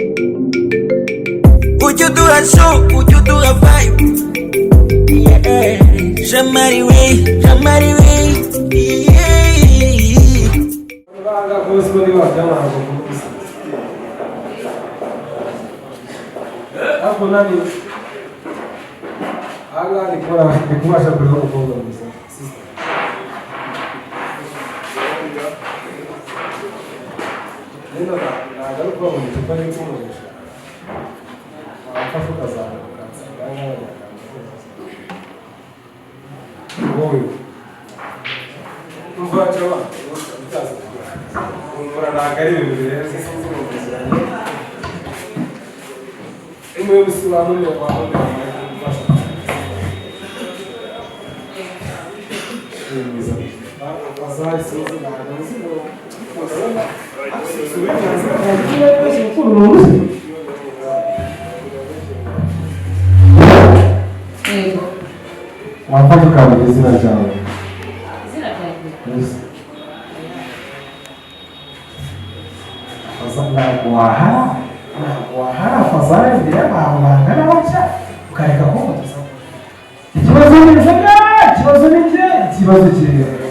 Would you do a show? Would you do a vibe? Yeah. Jamariwe. Yeah. Hapo nani? Aga ni kuwasha kwa kwa sister. Nenda na galupa mtupani kwa afafuka sana. Ngoyo. Mva chawa. Mva na karibu vile sisi Usiwamu ni wao ndio wafanya kazi zina chao. Zina kazi. Yes. Sasa na fazari ndio bahangana wacha ukareka kwa ikibazo ni ikibazo cye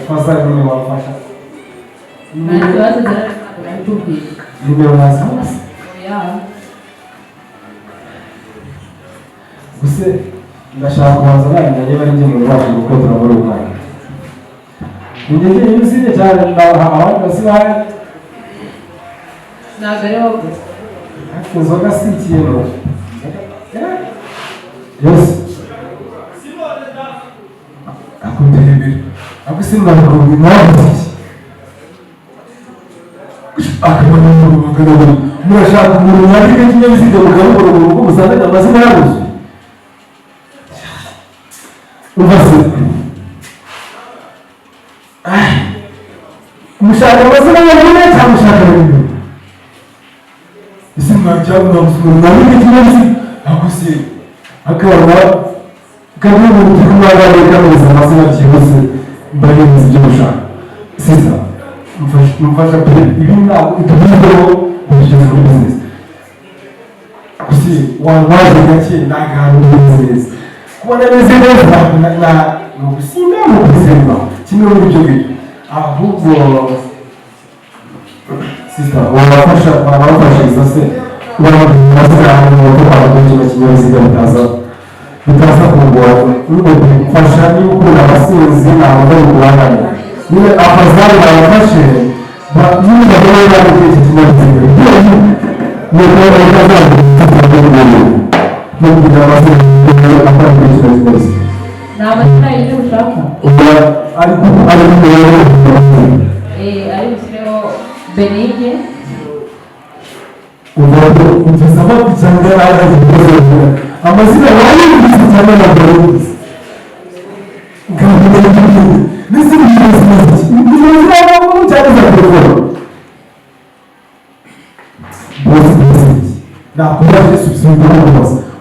fazari ni wafasha na ikibazo za tupi ndio unasema ya buse ndashaka kubanza nanye bari nje mu rwanda uko turabura umwana ngiye yusije cyane ndaho abantu basibaye nagare inzoga si ikintu yose akundebera akusimba ngo mwabutse akabona ngo murashaka umuntu mwandike kinyabiziga mugabura urugo musanga amazina yabuze umvase mushaka amazina yabuze cyangwa mushaka ibintu isi mwajyana musuru mwandike kinyabiziga akuse akabona kandi mu gihe mwabanye kameza amazina cyose mbanye ibyo mushaka sisa mfasha pe ibi ntabwo itubizeho ubushobozi bwa business kusi wanwaje gake nagahanga business kubona neza na gusinda mu buzima kimwe muri byo byo ahubwo sisa wabafasha izase wabafasha mu kwa kinyabiziga bitaza kugora n'ubwo mfasha yuko abasinzi ntabwo kubangana niba afazari babafashe niba bari bari kinyabiziga niba bari no kugira abasinzi akora kinyabiziga n'abana ile ushaka ari ari Benike umuntu utasaba kuchanganya haya amazina wale kuchanganya na Benike kama nisi ni sababu mchana za kwa na kwa Yesu sio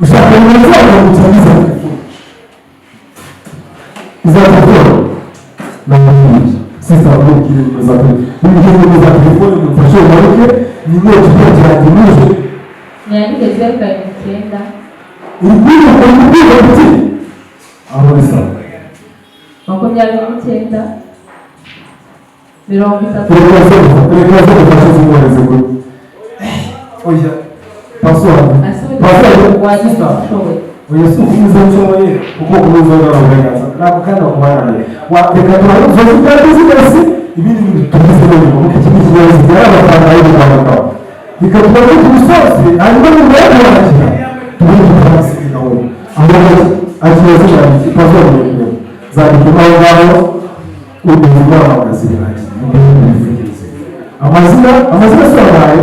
ushapendelea kwa kuchanganya izakufuru na sasa hapo kile mzapo mimi za telefoni mfashe wake ni moja ya dimuzi yani kezeka nikienda ulikuwa kwa mpigo hapo sawa makonya nikienda mirongo itatu kwa sababu oya paswa Yesu kuza mchomoye uko kuza na ubengaza na kukanda kubana wapeka tunazo zikazi ibindi bitubize mu mu kikinyi cyawe cyarabakanda yibo kwa nikatuba tusosi hanyuma n'ubwo yakira tubuze twasi nawo ambaye akiweza cyane paswa ni za kimao ubuzima bw'abazima amazina sobaye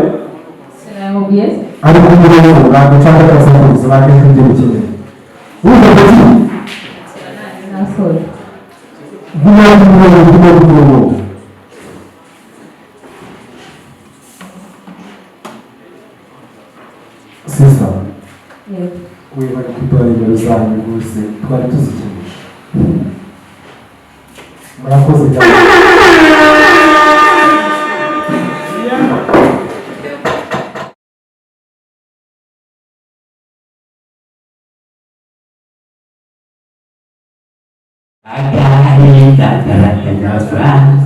sinayobiye ari ku murongo ntabwo cyangwa akazamuza bakeke ibyo kimwe ubu bati nasore gumo sisa wewe bari kutwara ibyo zanyu rwose twari tuzikinisha murakoze cyane Agari dagaragazwa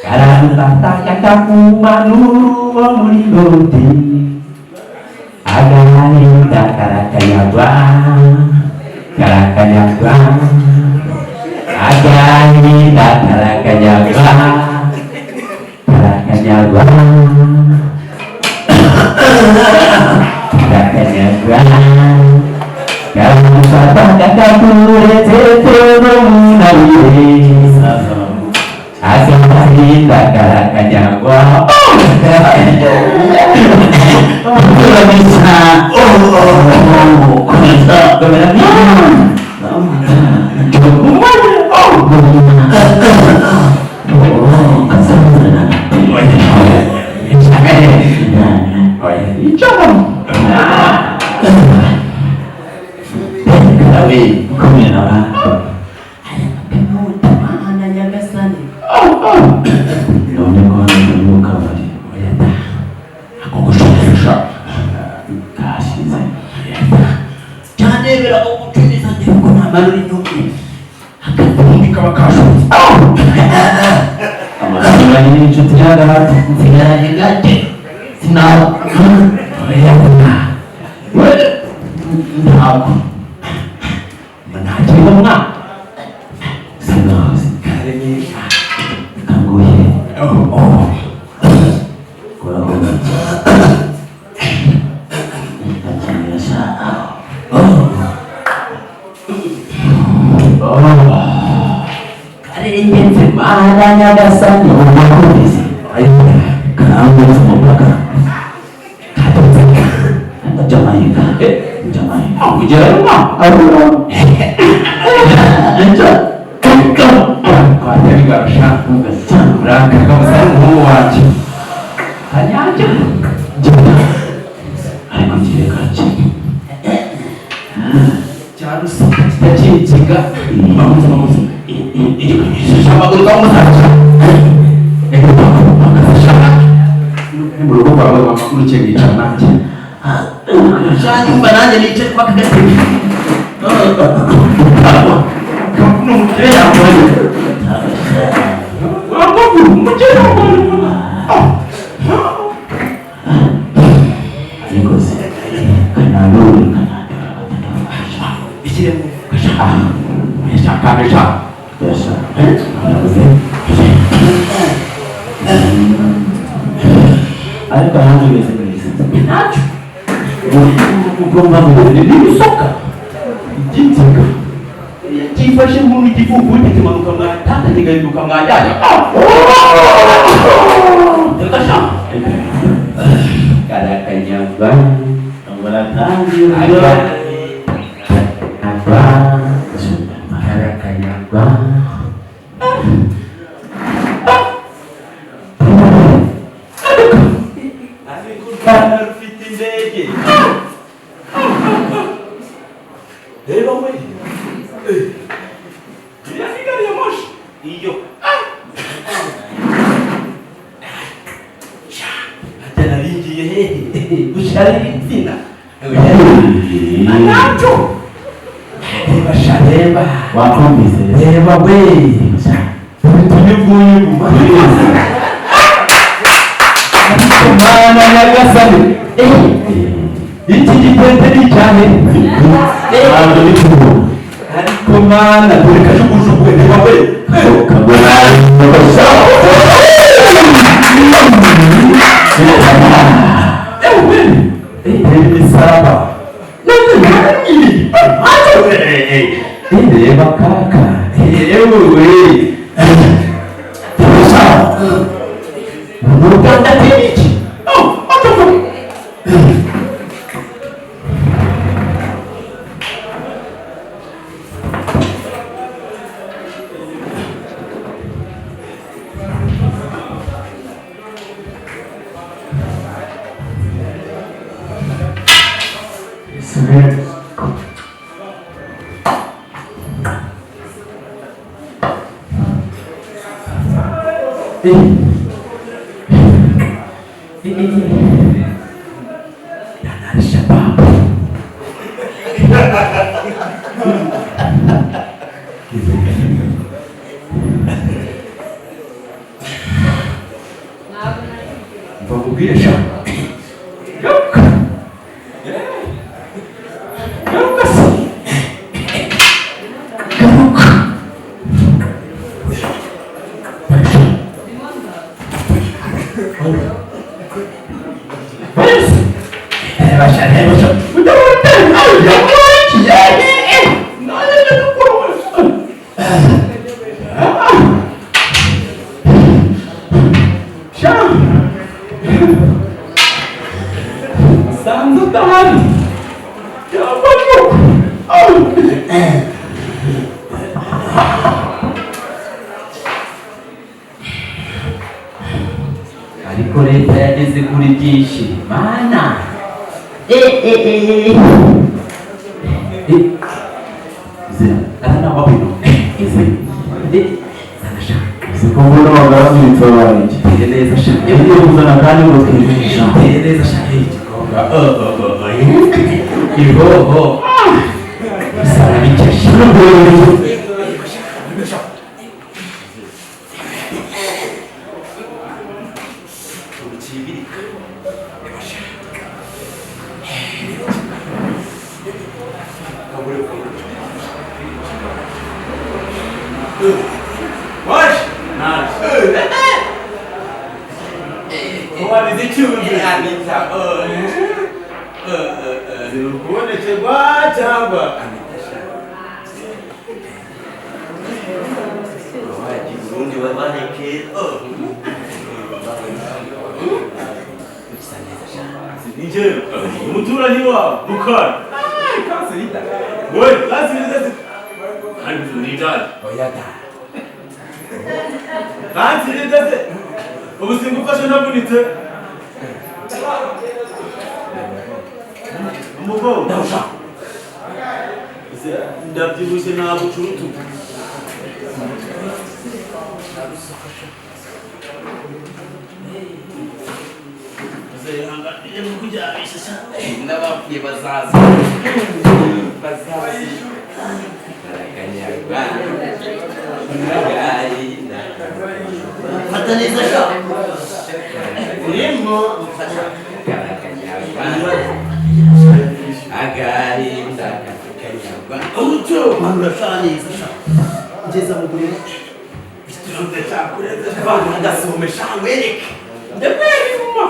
karantataka kumanuru mulingoti. Agari dagaragazwa karakanyagwa. Agari dagaragazwa karakanyagwa. Karakanyagwa. Kamu kata kure tetero munari asal kita karakanyagwa. Tidak bisa. Tapi kemudian apa? Kamu mana Nyagasani? Nyonya kau nemu kamu di. Aku kusha. Kasih saya. Jangan bela aku curi saja. Kau nak malu nyuki. Akan ini kau kasih. Amalan ini cutinya adalah tidak yang gaje. Sinau. Ya benar. Aku menaji bunga. Senang sekali ini. Kamu ini. Oh. Kurang biasa. Biasa. Hari ini semuanya dasarnya orang bising. Kamu semua belakang. Jamaica, Jamaica. Aku jalan mah. Aku. Enjoy. Kau ada di garasnya. Berangkat kamu semua. Tanya aja. Jangan. Aku jadi kaji. Jangan sampai jika kamu sama ini sama guru kamu saja. Ini belum apa aku cek di sana aja. Saya jumpa nanya di cek pakai kasih. Kamu nunggu ya apa ini? Apa belum mencari apa? Ini sih karena lu bisa biasa. Ada bahan juga sebenarnya. Belum bangun ini soka. Jinjaka. Tifashe mumi tifuku ni timanuka mata tinggal buka ngaja. Terkasah. Karakanyagwa. Tanggalatan agak apa? Karakanyagwa. Kumana tulikajukujuku ndio wewe dan ada siapa? Gitu. ariko leta yageze kuri byinshi mana ana wabino sikubona wagaramutse wanjye neza sha iyo kuzana kandi ngo twigisha neza sha igikomba ihoho sana bicyasha umuturanyi wa Bukari we kasirida kandi nidali oyada kasirida se ubusinga ufashe nabunitse umugongo ndawusha ndabyibushye ntabwo ucurutu n'abapfuye bazaza fata neza sha urimo agahinda kanyagwa umuco urashana neza sha ngeza mu buriro ikirundo cyakureze abantu bagasomesha wereke ndabirimo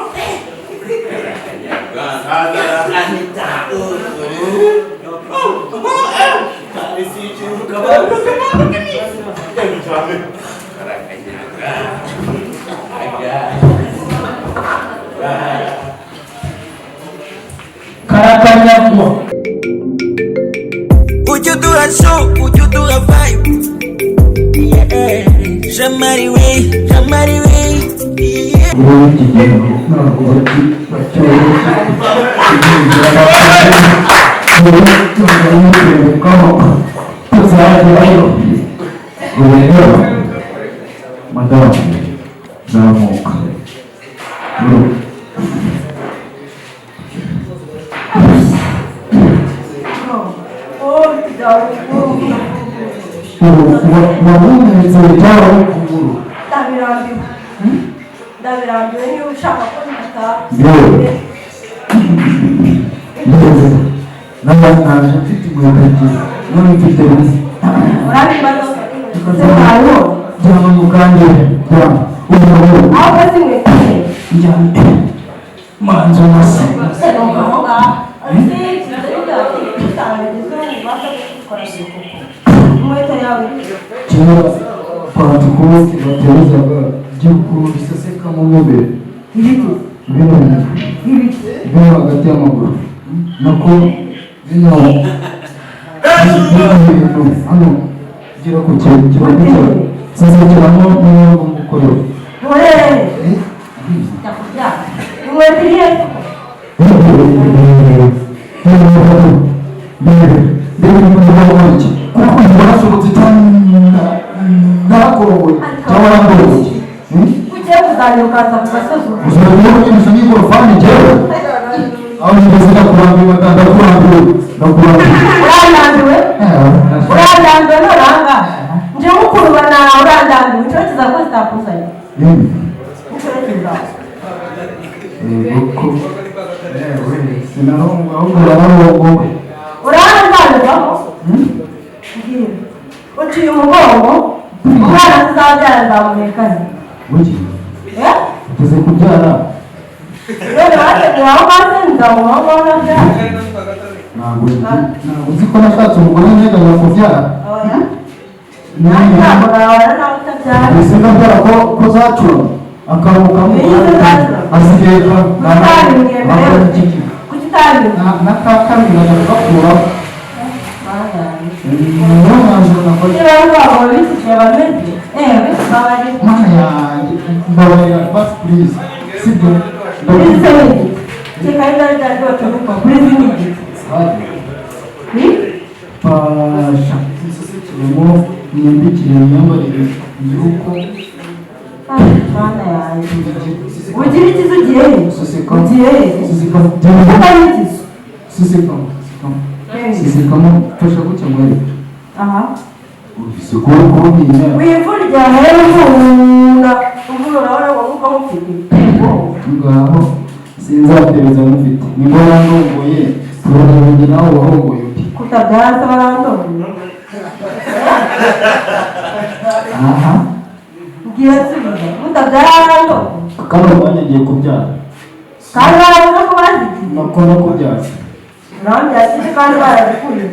Anita, would you do a show? Would you do a vibe? Yeah, Jamari way, Jamari way. Davirambiwe niba ushaka ko nataha naje mfite umuyobozi none mfite urabibaza se hariho cyangwa mukanje cyangwa umuntu aho bazimwe njyane manzo masi ngoga ase kizajya kutangiza ubasha gukora umwete yawe cyangwa kwandikwa baterezaga by'ukuri biseseka mu mubiri bino hagati y'amaguru nako bino hano gira ku kintu kiba gukora sasa kiramo n'ibyo gukorera umwete irihe kuko barasohotse ntakorowe cyangwa ntakorowe ugiye kuzajya ukaza ku gasozi uzajya unyuze n'igorofani njyewe aho ngeze ndakurambiwe urandanduwe nturanga nje mukurwa nawe urandanduwe inshuro kiza ko zitakuzanye inshuro kiza Yewe Sinarongo ahubwo urarongo. Urarangaho? Ngiye. Uciye umugongo, umwana tuzabyara nzamumekane. Wiki. Tuze kubyara. Rero bateguye aho maze nzamuha nabyara. Ntabwo uzi ko nashatse umugore nteganya kubyara. Ntabwo nabara nawe utabyara. Ese ndabyara ko zacura akaruhuka mu asigaye kuki utabimbwiye? n'akakamira gakuraho. Niyo mwanzuro nakoze. Niba waba wabisikiye bameze babari Mana yanjye mbabarira basi please sibyo Polisi ni cheka ila ndio tuko polisi ni pasha kirimo nyambikire nyambarire yuko mana yawe ugira ikizugiye soseka ugiye soseka soseka soseka fasha kucya mwere aha ubisikora ko nyine wivurija hero uvura wala wakuka mufite ngaho sinzatereza mufite nibo yanongoye turabonye nawe wahongoye uti kutabyara barandonye aha ngiye subiza kutabyara barandonye kama banyagiye kubyara kandi baravuga ko bazi nakona kubyara nawe byasije kandi barazikuye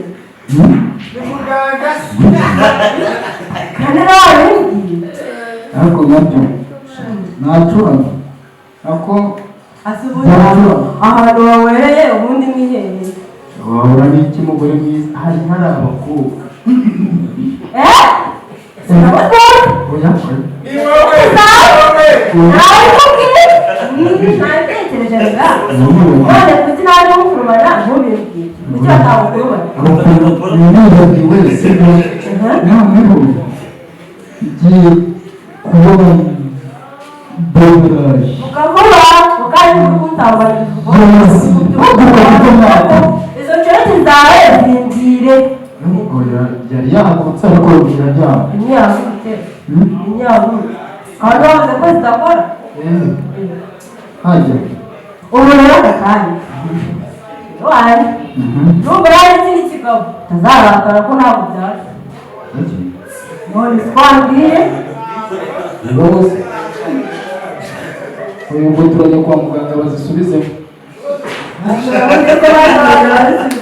kandi nawe ngiye ariko nabyo nacurana ako asubuye ahantu wawereye ubundi mwihereye wahura n'iki mugore mwiza hari abakobwa sinabutore oya natekereje nga none kuki naje mukurumana ntubibwire kuki batawukuyobora nibagiwe sibyo noneho igiye kubona doraje ukavuga ukari kuntambara izo nshuti zawe zinjire yari yahagurutse ariko birajyana imyaka abantu bavuze ko zidakora hajya ubu rero akanya wari nubwo yari ikindi kigabo utazarakara ko ntabwo byari none twambwiye rwose uyu ngo turajya kwa muganga bazisubizemo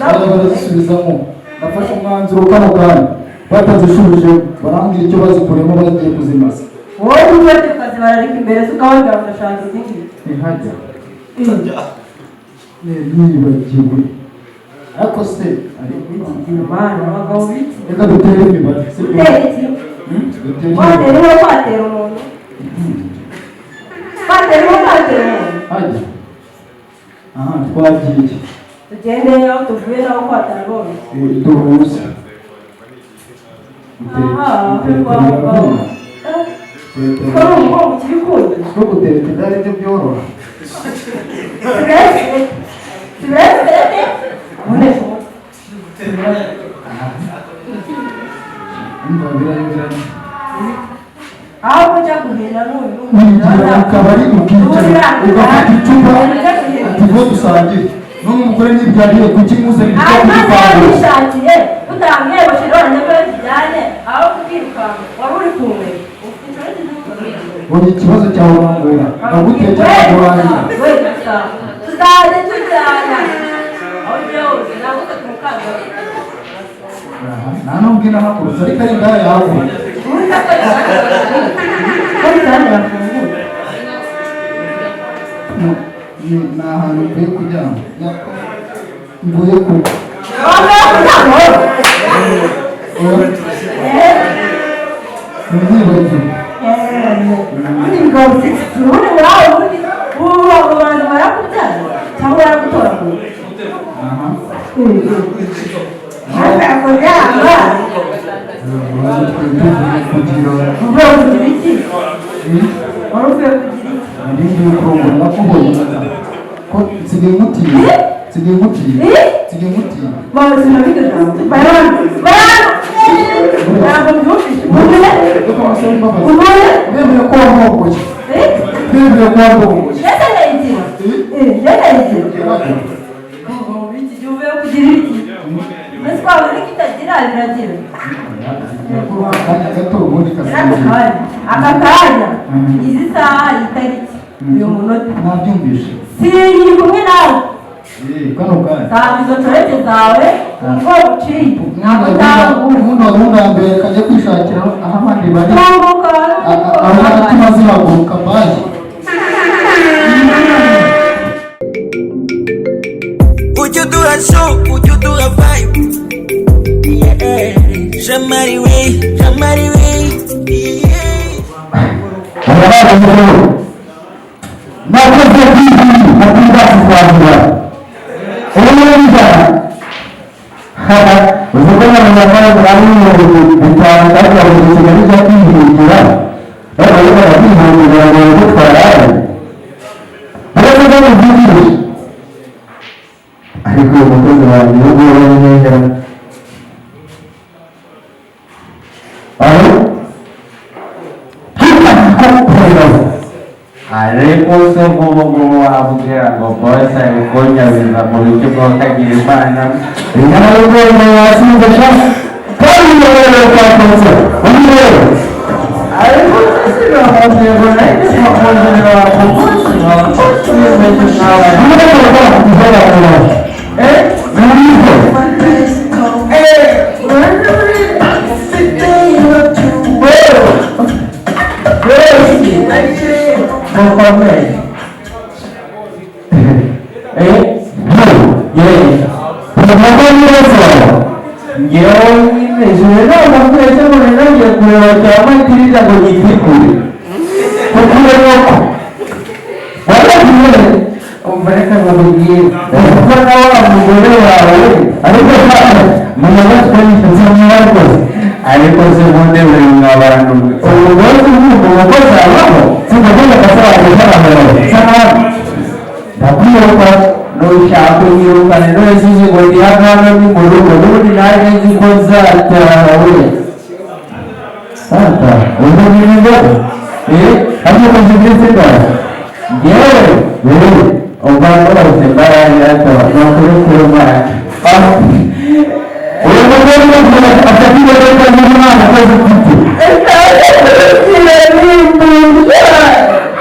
barazisubizamo nafashe umwanzuro kano kanya batazishubije barambwira icyo bazikuremo bagiye kuzimaza wowe n'ufite akazi bararika imbere se ukababwira ngo ndashaka izindi ntihajya nibagiwe ariko se imana abagabo biki reka dutere imibare utera iki watera uwo kwatera umuntu kwatera uwo kwatera umuntu hajya aha twagiye tugendeye aho tuvuye naho kwatera bose duhuze kuri ubu ngo ukiri kundi two gutereta idari byo byoroha sibirete ubonesha umva birayobiranye aho kujya guhera n'uyu wigira mu kabari ukicara ugafata icupa ati ngo dusangire none umugore ntibyariye kuki muzanye icyo kugipanga bishakiye utangiye bashira nyako kijyane aho kukirukanka wari uri kumwe buri ikibazo cyawe urangura ndagutekera kurangira tuzaje tujyana aho byose ntabwo tukamukanga nta nubwo inahagurutse ariko ari ngaha yahaguye ni ahantu mvuye kuryama mvuye ku ntibagiwe ubundi muraho ubundi ubu abantu barakubyara cyangwa baragutoragura uvuye kugira iki wari uvuye kugira iki ngiye kurongora nakubonye ko nsigaye nkutiye nsigaye nkutiye babuzima bigajambo bayana ntabwo byumvise ubone bemeye ko wamwongoye bemeye ko wamwongoye yese nayigira twabuze kitagira biragira aka kanya izi saha itariki uyu munota nabyumvishe siri kumwe nawe kano kanya tanga izo torete zawe umva uciye ntabwo utanga umuntu wabunga mbere kajya kwishakira aho abandi bari tunguka aho agatima zihaguruka baje Would you do a show? Would you do a vibe? Yeah. Jamari way. Yeah. nakoze bibi nakuba kuzabura ubundi uzukana na mwana mwari bitanga kandi abuzima bijya kwihindura bari barabihindura ngo gutwara baravuga ngo bibi ariko umukozi wanjye wo guhora neza ariko se ngubu wabwira ngo bose abikonyabeza mu buryo bw'akagira imana ingana y'ubwenge wasinze sha kandi n'uburere bwakoze umweru ariko se sinabonye nayo sinabonye wakoze wakoze neza nawe ariko se ubundi buri abantu ubundi umukozi abaho sinagomba kasaba guharamara cyangwa ndakwiruka nushaka yirukane n'uzizi ngo ndi hano ni mu rugo n'ubundi naje nzi ko nzatawe santa ubu ni ngo ariko ndetse ndara yewe ubwo bose barayata n'ukuri kurumara uyu mugore n'umugore afatiwe neza n'umwana akoze igiti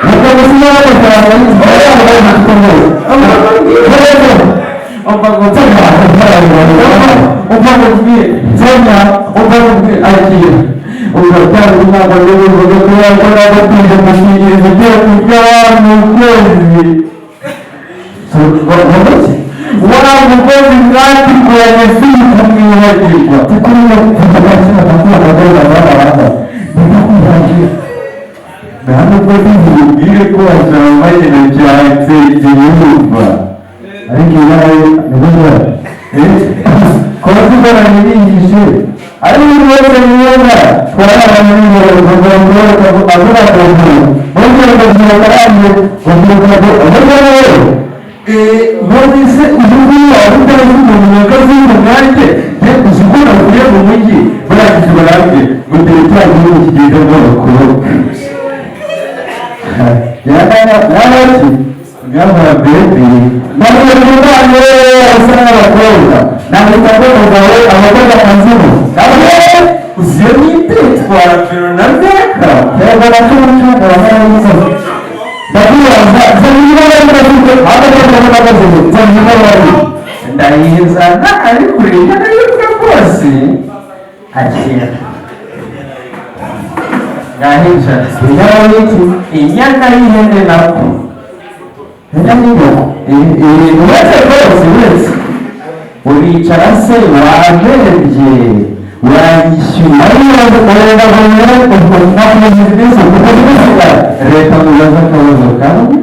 nuko musima n'amafaranga y'inzira yambaye umutuku umva ngo nsanya umva ngo tubwire nsanya umva ngo tubwire agiye ubwo cyangwa umwaka w'ubuvuzi kubera ko ntabwo tuje gushyikiriza ibyo kurya mu kwezi wa mukozi mwati kwenye siku mwihajirwa tukuriwe kutakasina takua kadola baba wanda nikakuhajia na hano kwa hivi ile kuwa shamaji na chaite jinyufa ariki wale nikuwa kwa siku na nini jishe ariki wale niweza kwa hana nini wakongoro kakuna kakuna mwenge wakajia karani wakajia Nonese uzuguwa utazugu mwakazi mwanje uzugura kuye mu mujyi baragize barabye ngo teritwari mu kigenda n'abakuru yarati ngaba baby nabwo n'abana asana abakobwa nabwo bawe abakobwa kanzimu nabwo uziye n'itwara pero nabeka yaba batumva barahari ndayizana ariko rero yuko rwose akira ngahinja yawiti inyana y'ihene nako uretse rwose uretse uricara se waberebye wanyishyura leta mubaza akabazo kamwe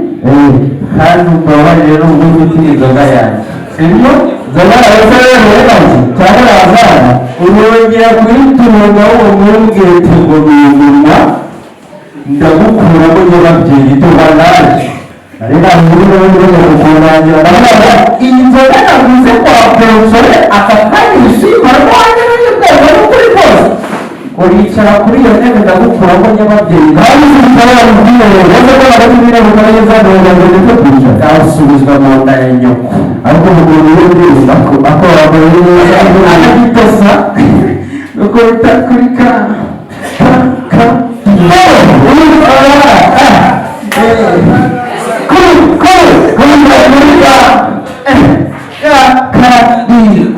kandi ubabarire n'ubwo ufite inzoga yanjye sibyo inzoga yawe se rero yanjye cyangwa yazana urongera kuyitunga uwo mwumvire ati ngo ni inyuma ndagukuramo nyababyeyi tuba naje ariko muri wowe uri kukurangira ndavuga iyi nzoga naguze kwa porosore aka kanya ishima rwanjye n'ibikomo n'ukuri kose uricara kuri iyo ntebe ndagukuramo nyababyeyi kandi zitaba ubwiherero bose ko bari kumwe n'ubukora neza ngo ndetse kwicara azawusubizwa mu nda ya nyoko ariko umugabo w'ubwiza ako wabonye neza aragitosa nuko bita kuri ka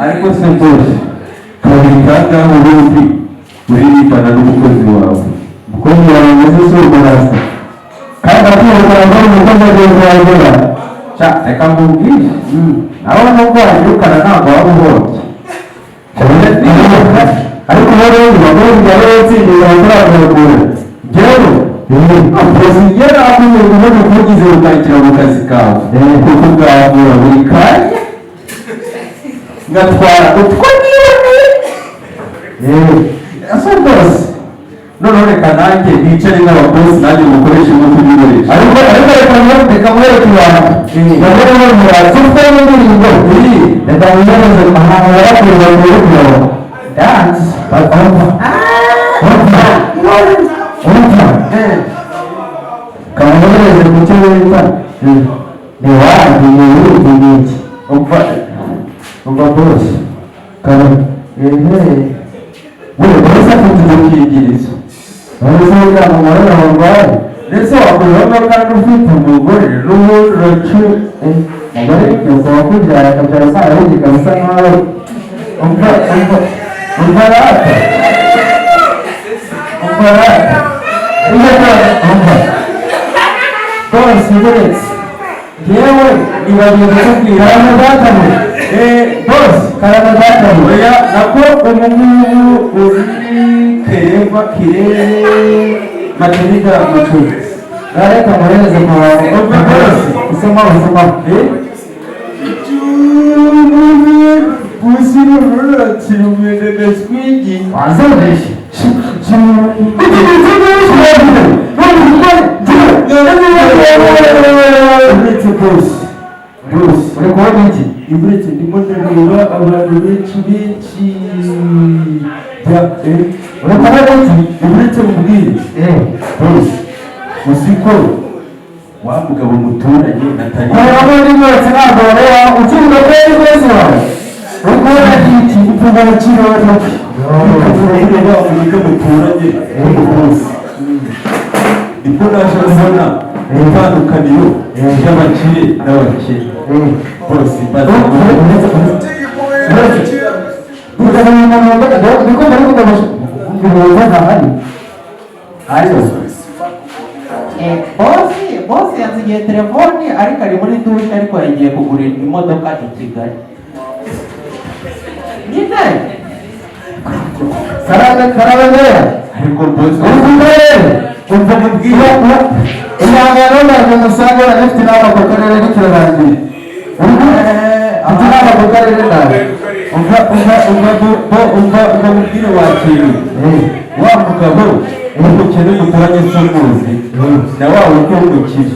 ariko se rwose kabiri kangahe ubundi uririmbana n'umukozi wawe umukozi wawe meze si urwarasa kandi akubakora ngo umukozi ageze wagera reka nkubwire nawe nubwo wanyirukana ntabwo waba uhombye ariko rero bagomba kujya batsindiza abaturagura njyewe apozigera akumye ubundi kugize ukakira mu kazi kawe kuko bwavura buri kanya ngatwara utwo niwe asa rwose noneho reka nanjye nicare n'abakozi nanjye mukoreshe nk'uko ubikoresha ariko reka mwereke abantu bagore bamuraza ufite n'indirimbo reka mwereze ahantu barakurira mu rugo dance kamwereze ku cyo wita ni wanjye ni ibindi n'iki umva bose wewe bose afite ubwigirizo uretse ko umubare w'abarwayi ndetse wakuramo kandi ufite umugore n'umurocu umugore nyoko wakubyara akabyara saa yindi kabisa nkawe umva rata bose uretse yewe nibagiwe kukubwira hano datamu bose karama datamu oya nako umuhungu uri kirere materinida mucuzi reka mureze kwa bose usoma Squeaky. Bruce, record it. Ibretse ndimo ndabira abantu benshi urakora iki ibretse mubwire Bruce musiko wa mugabo muturanye natari aba ni mwese ntabwo rero utunga kwezi kwezi wawe ukora iki utunga bakiro batoki ukora ba umugabo muturanye Bruce ipo naje kubona itandukaniro y'abakire n'abakire bose bosi yansigiye telefoni ariko ari muri dushe ariko yagiye kugurira imodoka i Kigali nyine karabagera ariko bosi umva mubwira ihangano ntabwo musanga barafite inama ku karere n'ikirangira inama ku karere nawe umva mubwire wakiriwe wa mugabo umukene muturanye s'umuzi na wa wundi w'umukire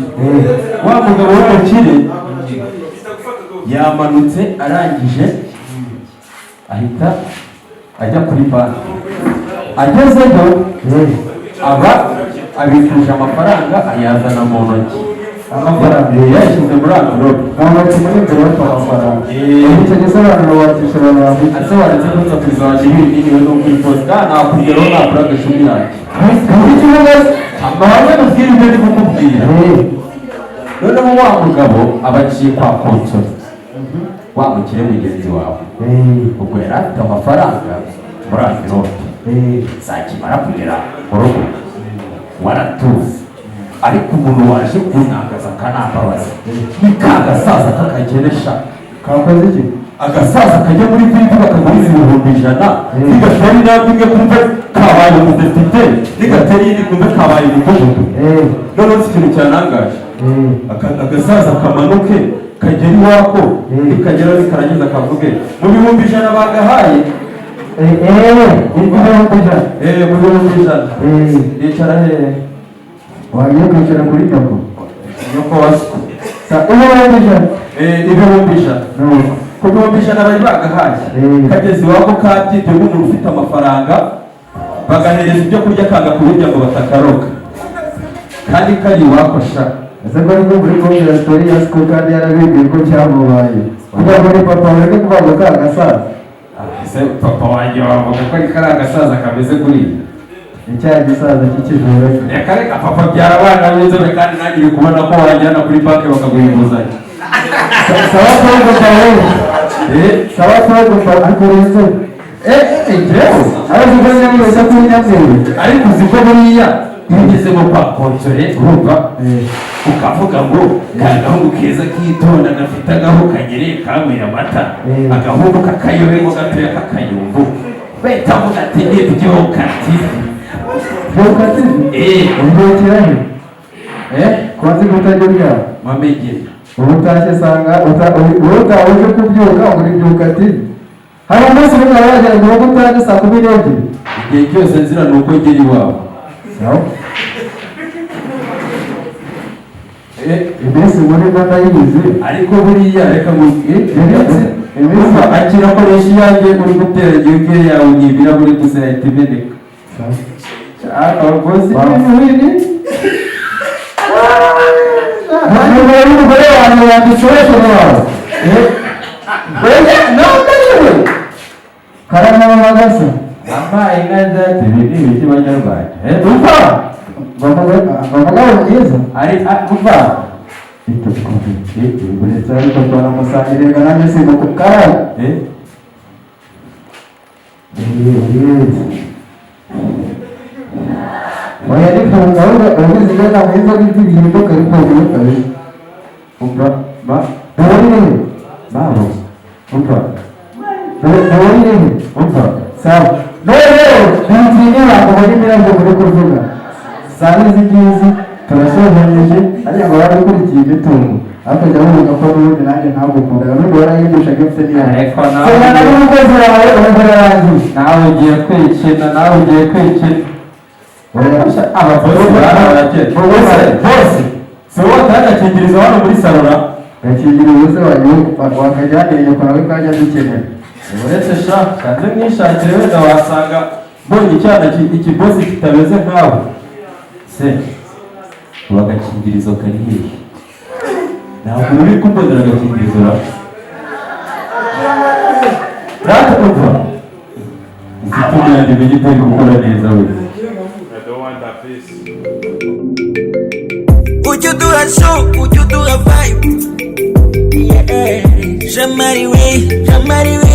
wa mugabo w'umukire yamanutse arangije ahita ajya kuri banki agezeyo aba abikuje amafaranga ayazana mu ntoki amafaranga yashyize muri envelope mu ntoki muri mbere bafite amafaranga icyo gisobanuro wakishobora asobanutse ko nzakuza waje ibinini we no kwiposta nakugeraho nakora agashumi yanjye amahame mubwira ibyo ndi kukubwira noneho wa mugabo aba aciye kwa konsoli wa mukire mugenzi wawe ubwo yari afite amafaranga muri envelope zakimara kugera mu rugo waratuze ariko umuntu waje kunagaza akanambabaza ni ka gasaza k'akagenesha kakoze iki agasaza kajya muri vivi bakaguriza ibihumbi 100 nigatera intambwe imwe kumve kabaye umudepite nigatera iyindi kumve kabaye umudugudu noneho si ikintu cyanangaje agasaza kamanuke kagera iwako nikagera nikarangiza kavuge mu bihumbi 100 bagahaye mu bihumbi 100 yicara hehe wagiye kwicara kuri nyoko nyoko wasiko ibihumbi 100 ku bihumbi 100 bari bagahaye kageze iwako kabyitwe nk'umuntu ufite amafaranga bagahereza ibyo kurya kanga kubirya ngo batakaroka kandi kari iwako sha ese ko ariko muri kumbwira sitori ya siko kandi yarabibwiye ko cyamubaye kugira ngo ni papa wareke kuvuga ngo ka gasaza. Ese papa wanjye wavuga ko ari kariya gasaza kameze kuriya? Icyaha gisaza cy'ikijoro. Reka reka papa byara abana b'inzobe kandi nanjye uri kubona ko wajyana kuri banki bakaguha inguzanyo. Sawa Togo pawe. Sawa Togo pawe ariko rero. Njyewe Arazi ko nyamwese ko nyamwese. ariko uzi ko buriya iyo ugezemo kwa konsore urumva ukavuga ngo kagahungu keza kitonda gafite agahu kanyereye kanyweye amata agahungu k'akayobe gatoya k'akayumbu bahita bavuga ati ibyo katifu. Bokati. Umbukira he. Kwanza gutajya bya. Mamegera. Ubutashye sanga utaje kubyuka muri byukati. Hari umunsi umwe wajya ngo gutaje saa 12. Igihe cyose nzira nuko ngeri iwawe. Sawa. Iminsi muri Rwanda yize ariko buriya reka iminsi akira akoresha iyanjye uri gutera igihugu yawe n'ibira buri gusa yahita imeneka. Abakozi b'ibintu umugore wanjye yanditseho wawe karama magasa amaye inka zate biri ibiki banyarwanda umva bavuga byiza ari umva uretse ariko twaramusangire nanjye sigo kukara oya nifunga ubuzi bwa mwiza bw'ibintu kari kwogera kare umva ba dawoni babo umva dawoni umva sawa ntintinya abantu bari mirango muri kuvuga sani zigizi turasobanije ariko ngo bari kurikiye imitungo ariko jya wuvuga ko n'ubundi nanjye ntabwo ukunda n'ubwo warayigisha gifite niyo ariko nawe n'umukozi wawe umugore wanjye nawe ugiye kwikina abakozi barakeye bose si wowe atagakingirizo hano muri salona gakingirizo se wakajyaniriye kwawe kajya dukenera uretse sha kanze mwishakire wenda wasanga mbonye icyana ikibosi kitameze nkawe se ubu agakingirizo kari hehe ntabwo uri kumbonera agakingirizo rata umva izitumye yanjye menye itari gukora neza we. Would you do a show? Would you do a vibe? Yeah. Jamari way.